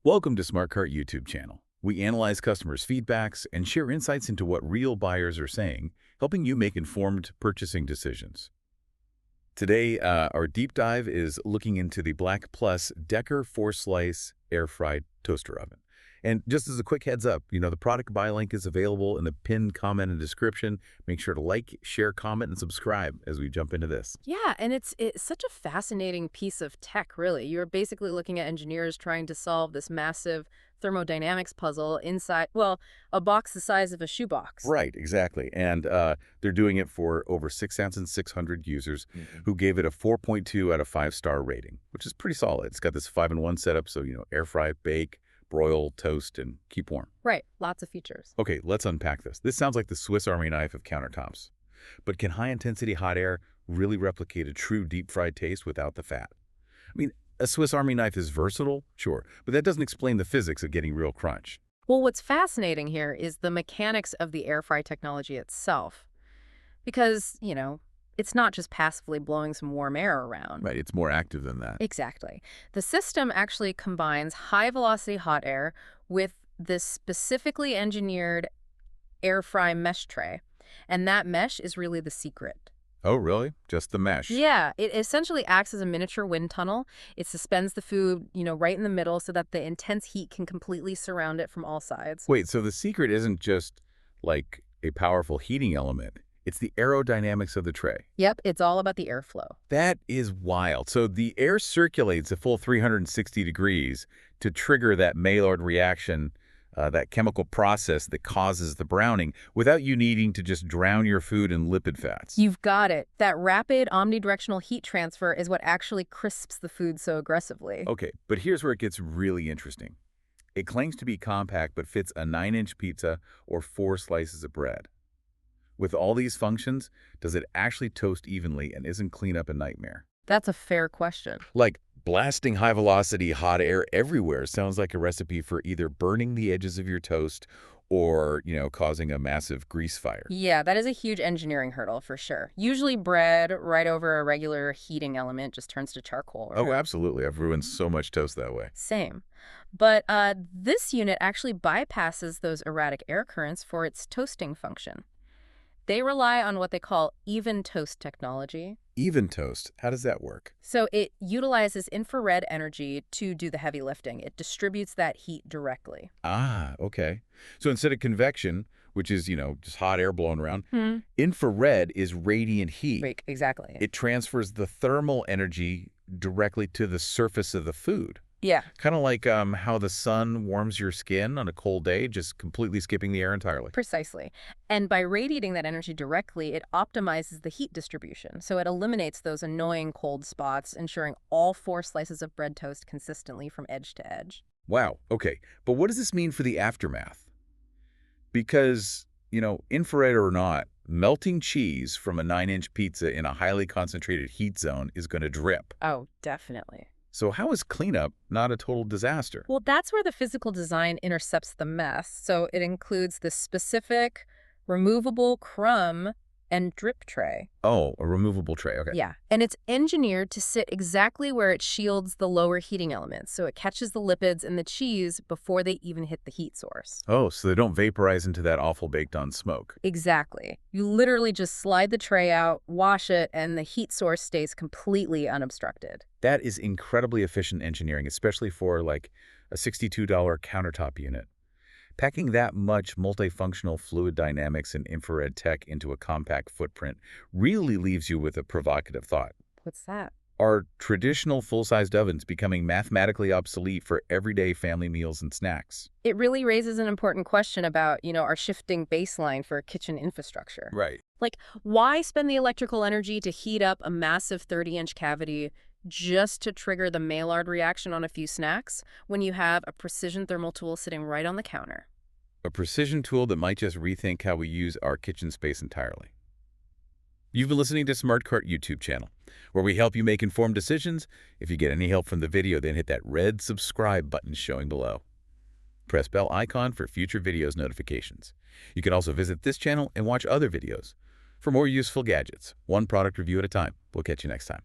Welcome to SmartCart YouTube channel. We analyze customers' feedbacks and share insights into what real buyers are saying, helping you make informed purchasing decisions. Today, our deep dive is looking into the BLACK+DECKER 4-slice air-fried toaster oven. And just as a quick heads up, the product buy link is available in the pinned comment and description. Make sure to like, share, comment, and subscribe as we jump into this. Yeah, and it's such a fascinating piece of tech, really. You're basically looking at engineers trying to solve this massive thermodynamics puzzle inside, well, a box the size of a shoebox. Right, exactly. And they're doing it for over 6,600 users who gave it a 4.2 out of 5-star rating, which is pretty solid. It's got this 5-in-1 setup, so, air fry, bake, broil, toast, and keep warm. Right, lots of features. Okay, let's unpack this. This sounds like the Swiss Army knife of countertops. But can high-intensity hot air really replicate a true deep-fried taste without the fat? I mean, a Swiss Army knife is versatile, sure, but that doesn't explain the physics of getting real crunch. Well, what's fascinating here is the mechanics of the air fry technology itself. Because, it's not just passively blowing some warm air around. Right, it's more active than that. Exactly. The system actually combines high-velocity hot air with this specifically engineered air fry mesh tray. And that mesh is really the secret. Oh, really? Just the mesh? Yeah, it essentially acts as a miniature wind tunnel. It suspends the food, right in the middle so that the intense heat can completely surround it from all sides. Wait, so the secret isn't just like a powerful heating element. It's the aerodynamics of the tray. Yep, it's all about the airflow. That is wild. So the air circulates a full 360 degrees to trigger that Maillard reaction, that chemical process that causes the browning, without you needing to just drown your food in lipid fats. You've got it. That rapid omnidirectional heat transfer is what actually crisps the food so aggressively. Okay, but here's where it gets really interesting. It claims to be compact but fits a 9-inch pizza or 4 slices of bread. With all these functions, does it actually toast evenly and isn't cleanup a nightmare? That's a fair question. Like, blasting high-velocity hot air everywhere sounds like a recipe for either burning the edges of your toast or, causing a massive grease fire. Yeah, that is a huge engineering hurdle for sure. Usually bread right over a regular heating element just turns to charcoal. Oh, absolutely. I've ruined so much toast that way. Same. But this unit actually bypasses those erratic air currents for its toasting function. They rely on what they call even toast technology. Even toast? How does that work? So it utilizes infrared energy to do the heavy lifting. It distributes that heat directly. Ah, okay. So instead of convection, which is, just hot air blowing around, infrared is radiant heat. Right, exactly. It transfers the thermal energy directly to the surface of the food. Yeah. Kind of like how the sun warms your skin on a cold day, just completely skipping the air entirely. Precisely. And by radiating that energy directly, it optimizes the heat distribution. So it eliminates those annoying cold spots, ensuring all 4 slices of bread toast consistently from edge to edge. Wow. Okay. But what does this mean for the aftermath? Because, infrared or not, melting cheese from a 9-inch pizza in a highly concentrated heat zone is going to drip. Oh, definitely. So how is cleanup not a total disaster? Well, that's where the physical design intercepts the mess. So it includes this specific removable crumb and drip tray. Oh, a removable tray. Okay. Yeah. And it's engineered to sit exactly where it shields the lower heating elements. So it catches the lipids in the cheese before they even hit the heat source. Oh, so they don't vaporize into that awful baked-on smoke. Exactly. You literally just slide the tray out, wash it, and the heat source stays completely unobstructed. That is incredibly efficient engineering, especially for like a $62 countertop unit. Packing that much multifunctional fluid dynamics and infrared tech into a compact footprint really leaves you with a provocative thought. What's that? Are traditional full-sized ovens becoming mathematically obsolete for everyday family meals and snacks? It really raises an important question about, our shifting baseline for kitchen infrastructure. Right. Like, why spend the electrical energy to heat up a massive 30-inch cavity just to trigger the Maillard reaction on a few snacks when you have a precision thermal tool sitting right on the counter? A precision tool that might just rethink how we use our kitchen space entirely. You've been listening to SmartCart YouTube channel, where we help you make informed decisions. If you get any help from the video, then hit that red subscribe button showing below. Press bell icon for future videos notifications. You can also visit this channel and watch other videos for more useful gadgets, one product review at a time. We'll catch you next time.